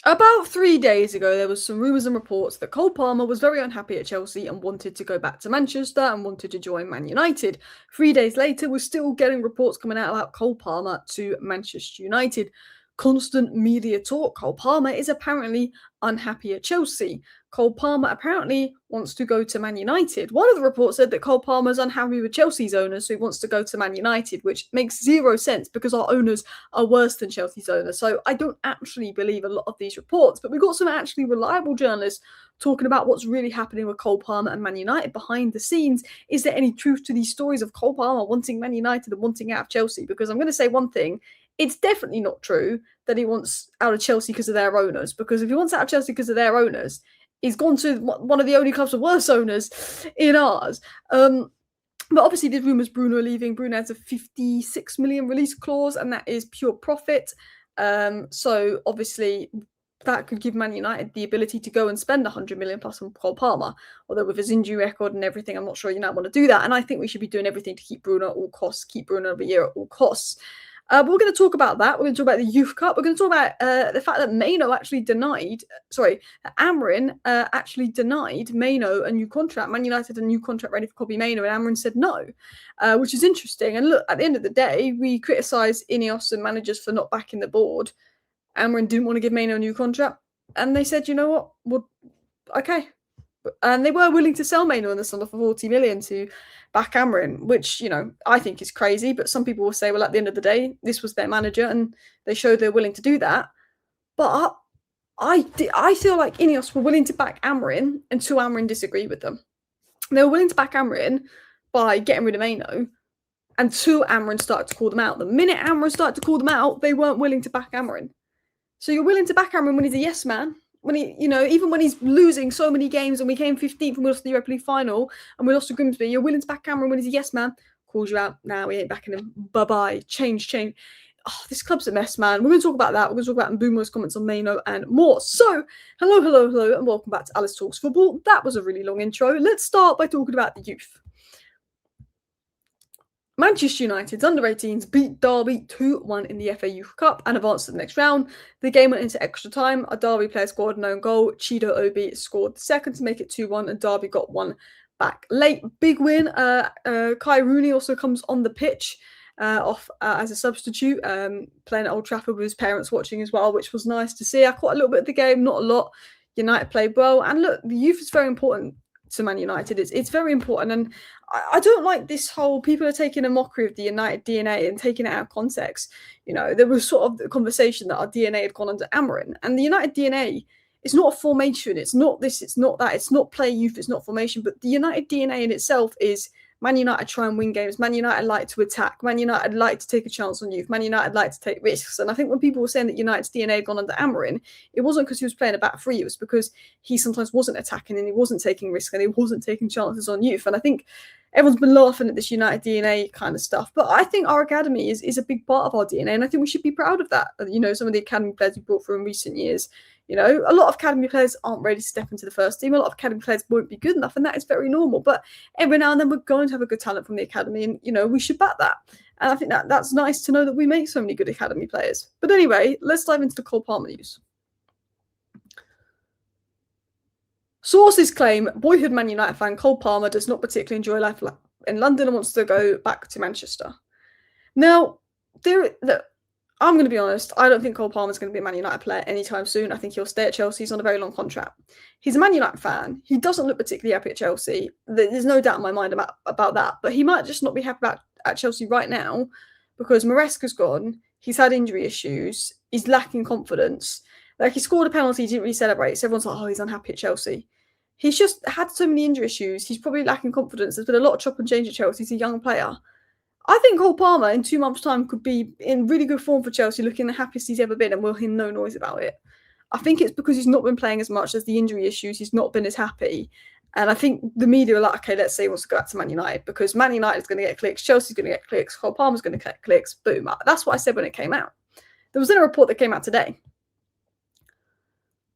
About 3 days ago, there was some rumours and reports that Cole Palmer was very unhappy at Chelsea and wanted to go back to Manchester and wanted to join Man United. 3 days later, we're still getting reports coming out about Cole Palmer to Manchester United. Constant media talk. Cole Palmer is apparently unhappy at Chelsea. Cole Palmer apparently wants to go to Man United. One of the reports said that Cole Palmer is unhappy with Chelsea's owners, so he wants to go to Man United, which makes zero sense because our owners are worse than Chelsea's owners. So I don't actually believe a lot of these reports, but we've got some actually reliable journalists talking about what's really happening with Cole Palmer and Man United behind the scenes. Is there any truth to these stories of Cole Palmer wanting Man United and wanting out of Chelsea? Because I'm going to say one thing. It's definitely not true that he wants out of Chelsea because of their owners. Because if he wants out of Chelsea because of their owners, he's gone to one of the only clubs with worse owners in ours. But obviously, there's rumours Mbeumo are leaving. Mbeumo has a 56 million release clause, and that is pure profit. So obviously, that could give Man United the ability to go and spend 100 million plus on Cole Palmer. Although with his injury record and everything, I'm not sure United want to do that. And I think we should be doing everything to keep Mbeumo at all costs, keep Mbeumo every year at all costs. But we're going to talk about that. We're going to talk about the Youth Cup. We're going to talk about the fact that Amrin actually denied Mainoo a new contract. Man United had a new contract ready for Kobbie Mainoo, and Amrin said no, which is interesting. And look, at the end of the day, we criticise Ineos and managers for not backing the board. Amrin didn't want to give Mainoo a new contract, and they said, you know what, well, okay. And they were willing to sell Mainoo in the summer for 40 million to back Amrin, which, I think is crazy. But some people will say, well, at the end of the day, this was their manager and they showed they're willing to do that. But I feel like Ineos were willing to back Amrin until Amrin disagreed with them. They were willing to back Amrin by getting rid of Mainoo until Amrin started to call them out. The minute Amrin started to call them out, they weren't willing to back Amrin. So you're willing to back Amrin when he's a yes man, when he, even when he's losing so many games and we came 15th and we lost the Europa League final and we lost to Grimsby, you're willing to back Cameron when he's a yes man, calls you out, now we ain't backing him, bye-bye, change. Oh, this club's a mess, man. We're going to talk about that. We're going to talk about Mbeumo's comments on Mainoo and more. So, hello, and welcome back to Alice Talks Football. That was a really long intro. Let's start by talking about the youth. Manchester United's under-18s beat Derby 2-1 in the FA Youth Cup and advanced to the next round. The game went into extra time. A Derby player scored an own goal. Chido Obi scored the second to make it 2-1, and Derby got one back late. Big win. Kai Rooney also comes on the pitch off as a substitute, playing at Old Trafford with his parents watching as well, which was nice to see. I caught a little bit of the game, not a lot. United played well. And look, the youth is very important to Man United. It's very important, and I don't like this whole people are taking a mockery of the United DNA and taking it out of context. There was sort of the conversation that our DNA had gone under Amrin, and the United DNA is not a formation. It's not this. It's not that. It's not play youth. It's not formation. But the United DNA in itself is Man United try and win games. Man United like to attack. Man United like to take a chance on youth. Man United like to take risks. And I think when people were saying that United's DNA had gone under Amrin, it wasn't because he was playing a back three. It was because he sometimes wasn't attacking and he wasn't taking risks and he wasn't taking chances on youth. And I think everyone's been laughing at this United DNA kind of stuff. But I think our academy is a big part of our DNA. And I think we should be proud of that. Some of the academy players we brought through in recent years. A lot of academy players aren't ready to step into the first team. A lot of academy players won't be good enough, and that is very normal. But every now and then we're going to have a good talent from the academy, and, we should back that. And I think that's nice to know that we make so many good academy players. But anyway, let's dive into the Cole Palmer news. Sources claim boyhood Man United fan Cole Palmer does not particularly enjoy life in London and wants to go back to Manchester. Now, I'm going to be honest, I don't think Cole Palmer's going to be a Man United player anytime soon. I think he'll stay at Chelsea. He's on a very long contract. He's a Man United fan. He doesn't look particularly happy at Chelsea. There's no doubt in my mind about that. But he might just not be happy at Chelsea right now because Maresca's gone. He's had injury issues. He's lacking confidence. Like, he scored a penalty, he didn't really celebrate. So everyone's like, oh, he's unhappy at Chelsea. He's just had so many injury issues. He's probably lacking confidence. There's been a lot of chop and change at Chelsea. He's a young player. I think Cole Palmer in 2 months' time could be in really good form for Chelsea, looking the happiest he's ever been, and we'll hear no noise about it. I think it's because he's not been playing as much as the injury issues. He's not been as happy. And I think the media are like, okay, let's say he wants to go back to Man United because Man United is going to get clicks, Chelsea's going to get clicks, Cole Palmer's going to get clicks, boom. That's what I said when it came out. There was then a report that came out today.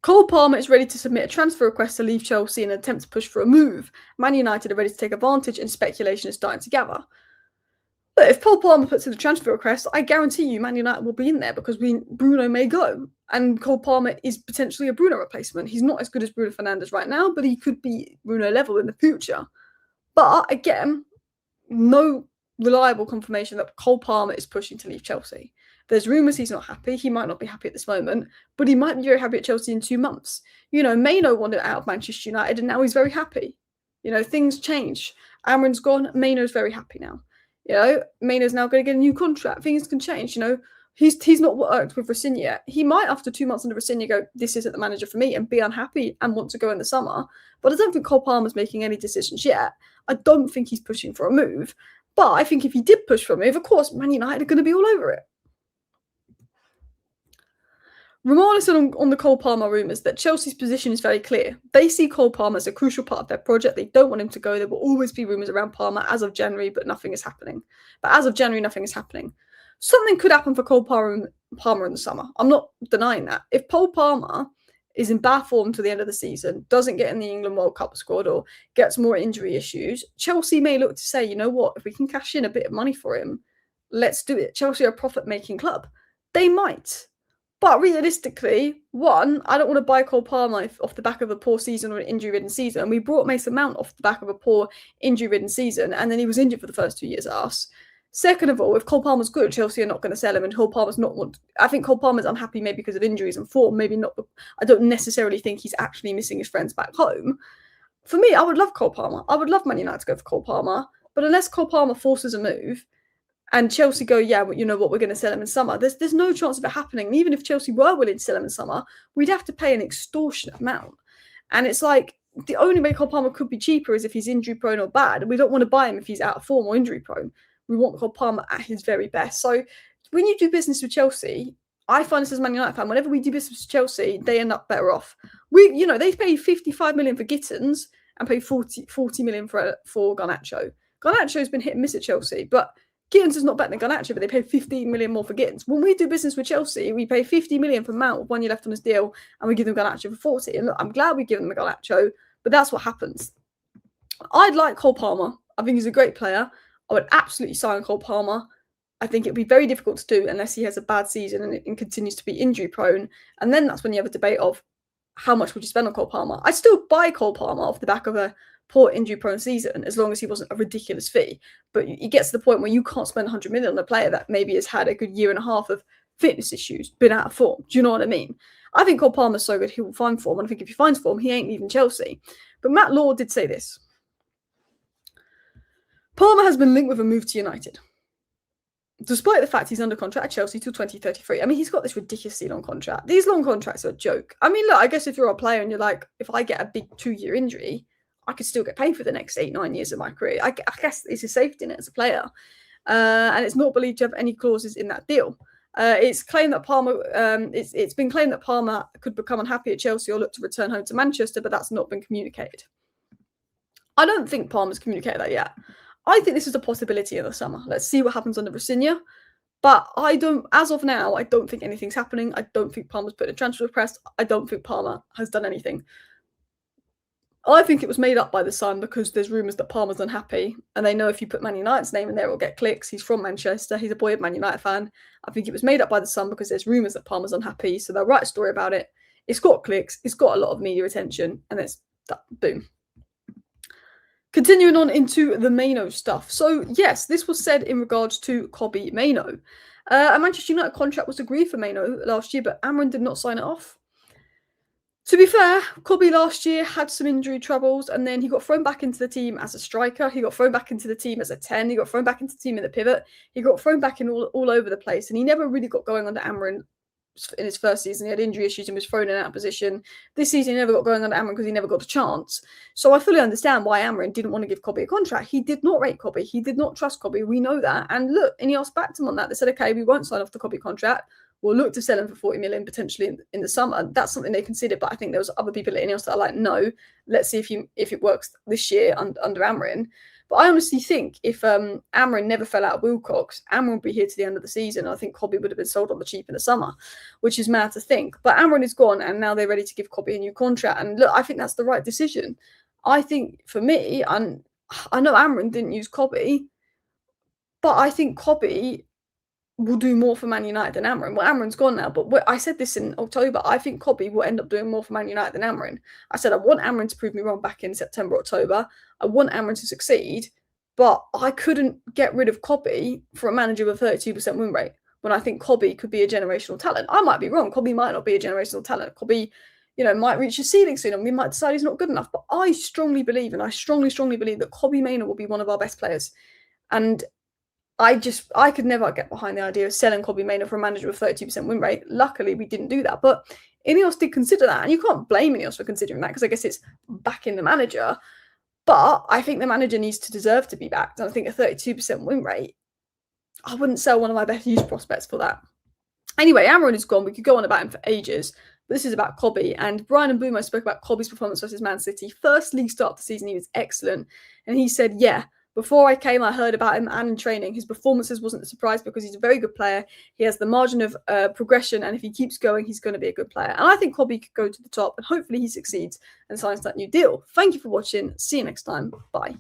Cole Palmer is ready to submit a transfer request to leave Chelsea in an attempt to push for a move. Man United are ready to take advantage and speculation is starting to gather. But if Paul Palmer puts in a transfer request, I guarantee you Man United will be in there because Bruno may go. And Cole Palmer is potentially a Bruno replacement. He's not as good as Bruno Fernandes right now, but he could be Bruno level in the future. But again, no reliable confirmation that Cole Palmer is pushing to leave Chelsea. There's rumours he's not happy. He might not be happy at this moment, but he might be very happy at Chelsea in 2 months. Mainoo wanted out of Manchester United, and now he's very happy. Things change. Amrin's gone. Mainoo's very happy now. Mainoo's now going to get a new contract. Things can change. He's not worked with Rosinha yet. He might, after 2 months under Rosinha, go, this isn't the manager for me, and be unhappy and want to go in the summer. But I don't think Cole Palmer's making any decisions yet. I don't think he's pushing for a move. But I think if he did push for a move, of course, Man United are going to be all over it. Regardless on the Cole Palmer rumours, that Chelsea's position is very clear. They see Cole Palmer as a crucial part of their project. They don't want him to go. There will always be rumours around Palmer as of January, but nothing is happening. Something could happen for Cole Palmer in the summer. I'm not denying that. If Cole Palmer is in bad form to the end of the season, doesn't get in the England World Cup squad, or gets more injury issues, Chelsea may look to say, you know what, if we can cash in a bit of money for him, let's do it. Chelsea are a profit-making club. They might. But realistically, one, I don't want to buy Cole Palmer off the back of a poor season or an injury-ridden season. We brought Mason Mount off the back of a poor injury-ridden season, and then he was injured for the first 2 years at us. Second of all, if Cole Palmer's good, Chelsea are not going to sell him, and Cole Palmer's not want. I think Cole Palmer's unhappy maybe because of injuries and form, maybe not. I don't necessarily think he's actually missing his friends back home. For me, I would love Cole Palmer. I would love Man United to go for Cole Palmer, but unless Cole Palmer forces a move, and Chelsea go, yeah, well, you know what, we're going to sell him in summer, there's no chance of it happening. And even if Chelsea were willing to sell him in summer, we'd have to pay an extortionate amount. And it's like, the only way Cole Palmer could be cheaper is if he's injury prone or bad. And we don't want to buy him if he's out of form or injury prone. We want Cole Palmer at his very best. So when you do business with Chelsea, I find this as a Man United fan, whenever we do business with Chelsea, they end up better off. They pay 55 million for Gittins and pay 40 million for Garnacho. Garnacho's been hit and miss at Chelsea, but Gittins is not better than Garnacho, but they pay 15 million more for Gittins. When we do business with Chelsea, we pay 50 million for Mount with 1 year left on his deal, and we give them Garnacho for 40. And look, I'm glad we give them a Garnacho, but that's what happens. I'd like Cole Palmer. I think he's a great player. I would absolutely sign Cole Palmer. I think it'd be very difficult to do unless he has a bad season and continues to be injury prone. And then that's when you have a debate of how much would you spend on Cole Palmer. I'd still buy Cole Palmer off the back of a poor injury-prone season, as long as he wasn't a ridiculous fee. But it gets to the point where you can't spend 100 million on a player that maybe has had a good year and a half of fitness issues, been out of form. Do you know what I mean? I think Cole Palmer's so good he will find form, and I think if he finds form, he ain't leaving Chelsea. But Matt Law did say this. Palmer has been linked with a move to United, despite the fact he's under contract at Chelsea till 2033. I mean, he's got this ridiculously long contract. These long contracts are a joke. I mean, look, I guess if you're a player and you're like, if I get a big 2-year injury, I could still get paid for the next 8-9 years of my career. I guess it's a safety net as a player. And it's not believed to have any clauses in that deal. It's claimed that Palmer, it's been claimed that Palmer could become unhappy at Chelsea or look to return home to Manchester, but that's not been communicated. I don't think Palmer's communicated that yet. I think this is a possibility in the summer. Let's see what happens under Rosinha. But as of now, I don't think anything's happening. I don't think Palmer's put in a transfer request. I don't think Palmer has done anything. I think it was made up by the Sun because there's rumours that Palmer's unhappy, and they know if you put Man United's name in there, it'll get clicks. He's from Manchester. He's a boy of Man United fan. I think it was made up by the Sun because there's rumours that Palmer's unhappy, so they'll write a story about it. It's got clicks. It's got a lot of media attention, and it's that. Boom. Continuing on into the Mainoo stuff. So, yes, this was said in regards to Kobbie Mainoo. A Manchester United contract was agreed for Mainoo last year, but Amrin did not sign it off. To be fair, Kobbie last year had some injury troubles, and then he got thrown back into the team as a striker. He got thrown back into the team as a 10. He got thrown back into the team in the pivot. He got thrown back in all over the place, and he never really got going under Amrin in his first season. He had injury issues and was thrown in out of position. This season, he never got going under Amrin because he never got a chance. So I fully understand why Amrin didn't want to give Kobbie a contract. He did not rate Kobbie. He did not trust Kobbie. We know that. And look, Ineos backed him on that. They said, okay, we won't sign off the Kobbie contract. We'll look to sell him for 40 million potentially in the summer. That's something they considered, but I think there was other people at Ineos that are like, no, let's see if it works this year under Amrin. But I honestly think if Amrin never fell out of Wilcox, Amrin would be here to the end of the season. I think Kobbie would have been sold on the cheap in the summer, which is mad to think. But Amrin is gone, and now they're ready to give Kobbie a new contract. And look, I think that's the right decision. I think for me, and I know Amrin didn't use Kobbie, But I think Kobbie will do more for Man United than Amrin. Well, Amrin's gone now, but I said this in October. I think Kobbie will end up doing more for Man United than Amrin. I said I want Amrin to prove me wrong back in September, October. I want Amrin to succeed, but I couldn't get rid of Kobbie for a manager with a 32% win rate when I think Kobbie could be a generational talent. I might be wrong. Kobbie might not be a generational talent. Kobbie, might reach his ceiling soon and we might decide he's not good enough. But I strongly believe, and I strongly, strongly believe that Kobbie Mainoo will be one of our best players. And I could never get behind the idea of selling Kobbie Mainoo for a manager with 32% win rate. Luckily, we didn't do that. But Ineos did consider that. And you can't blame Ineos for considering that because I guess it's backing the manager. But I think the manager needs to deserve to be backed. And I think a 32% win rate, I wouldn't sell one of my best youth prospects for that. Anyway, Amron is gone. We could go on about him for ages. But this is about Kobbie. And Brian Mbeumo spoke about Kobbie's performance versus Man City. First league start of the season, he was excellent. And he said, yeah, before I came, I heard about him and in training. His performances wasn't a surprise because he's a very good player. He has the margin of progression, and if he keeps going, he's going to be a good player. And I think Kobbie could go to the top, and hopefully he succeeds and signs that new deal. Thank you for watching. See you next time. Bye.